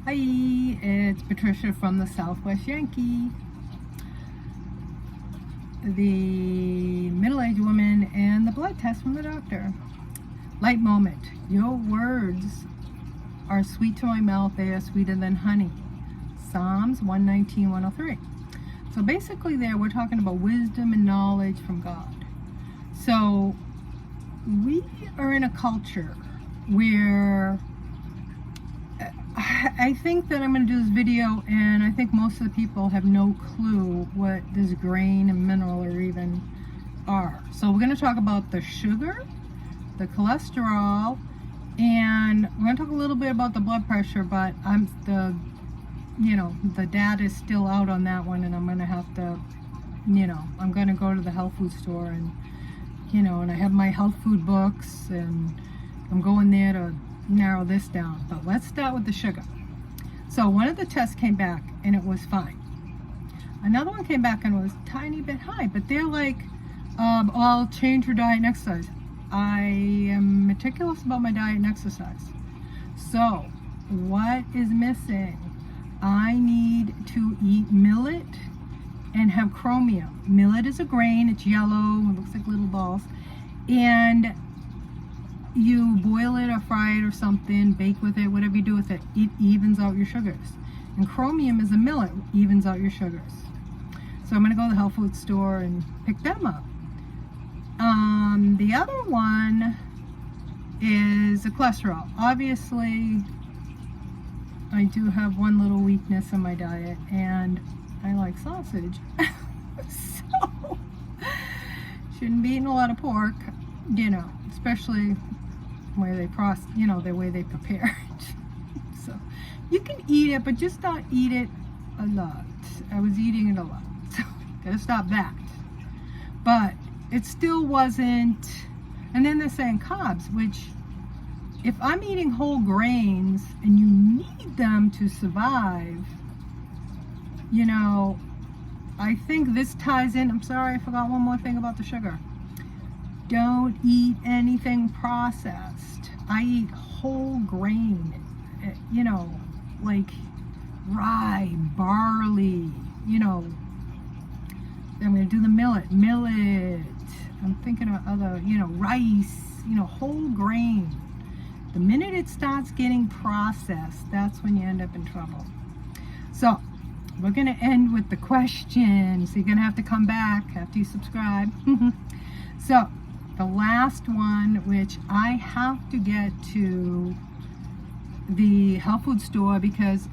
Hi, it's Patricia from the Southwest Yankee. The middle-aged woman and the blood test from the doctor. Light moment. Your words are sweet to my mouth. They are sweeter than honey. Psalms 119, 103. So basically there we're talking about wisdom and knowledge from God. So we are in a culture where I think that I'm going to do this video, and I think most of the people have no clue what this grain and mineral or even are. So we're going to talk about the sugar, the cholesterol, and we're going to talk a little bit about the blood pressure, but the data is still out on that one, and I'm going to have to, I'm going to go to the health food store and, and I have my health food books, and I'm going there to narrow this down. But let's start with the sugar. So one of the tests came back and it was fine. Another one came back and it was a tiny bit high, but they're like, I'll change your diet and exercise. I am meticulous about my diet and exercise. So what is missing? I need to eat millet and have chromium. Millet is a grain, it's yellow, it looks like little balls, and you boil it or fry it or something, bake with it, whatever you do with it, it evens out your sugars. And chromium is a millet, evens out your sugars. So I'm going to go to the health food store and pick them up. The other one is the cholesterol. Obviously, I do have one little weakness in my diet, and I like sausage. So, shouldn't be eating a lot of pork, especially where they the way they prepare it. So you can eat it, but just not eat it a lot. I was eating it a lot, so gotta stop that. But it still wasn't. And then they're saying carbs, which if I'm eating whole grains and you need them to survive, I think this ties in. I'm sorry, I forgot one more thing about the sugar. Don't eat anything processed. I eat whole grain, like rye, barley, I'm going to do the millet. I'm thinking of other, rice, whole grain. The minute it starts getting processed, that's when you end up in trouble. So we're going to end with the question. So you're going to have to come back after you subscribe. So the last one, which I have to get to the health food store because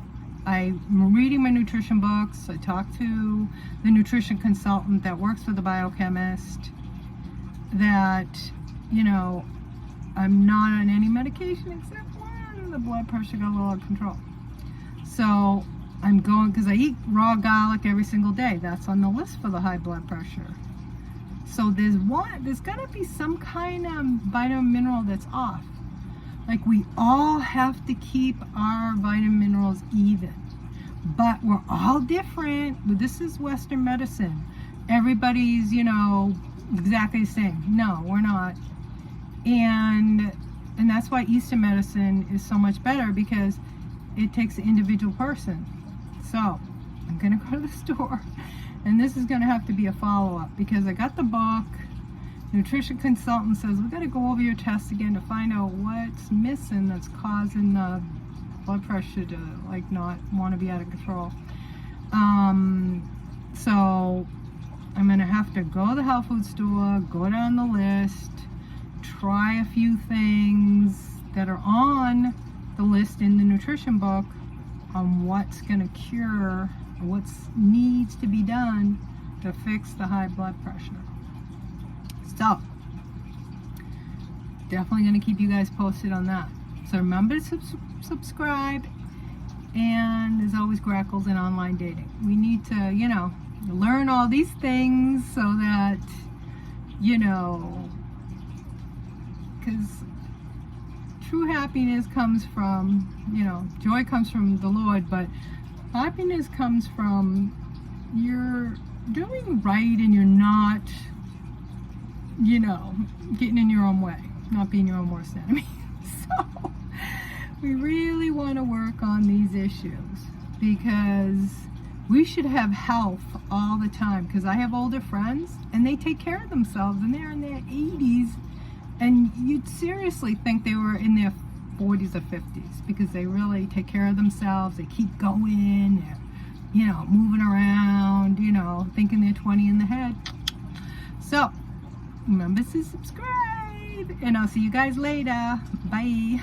I'm reading my nutrition books. I talked to the nutrition consultant that works with the biochemist that, I'm not on any medication except when the blood pressure got a little out of control. So I'm going, because I eat raw garlic every single day. That's on the list for the high blood pressure. So there's got to be some kind of vitamin mineral that's off. Like, we all have to keep our vitamin minerals even. But we're all different. This is Western medicine. Everybody's, exactly the same. No, we're not. And that's why Eastern medicine is so much better, because it takes the individual person. So I'm going to go to the store. And this is going to have to be a follow-up, because I got the book. Nutrition consultant says, we've got to go over your tests again to find out what's missing that's causing the blood pressure to not want to be out of control. So I'm going to have to go to the health food store, go down the list, try a few things that are on the list in the nutrition book on what's going to cure, what needs to be done to fix the high blood pressure. So, definitely going to keep you guys posted on that. So remember to subscribe, and there's always grackles in online dating. We need to, learn all these things so that, because true happiness comes from, joy comes from the Lord, but happiness comes from you're doing right and you're not, getting in your own way, not being your own worst enemy. So We really want to work on these issues because we should have health all the time, because I have older friends and they take care of themselves and they're in their 80s, and you'd seriously think they were in their 40s or 50s because they really take care of themselves. They keep going, they're, you know, moving around, you know, thinking they're 20 in the head. So remember to subscribe, and I'll see you guys later. Bye.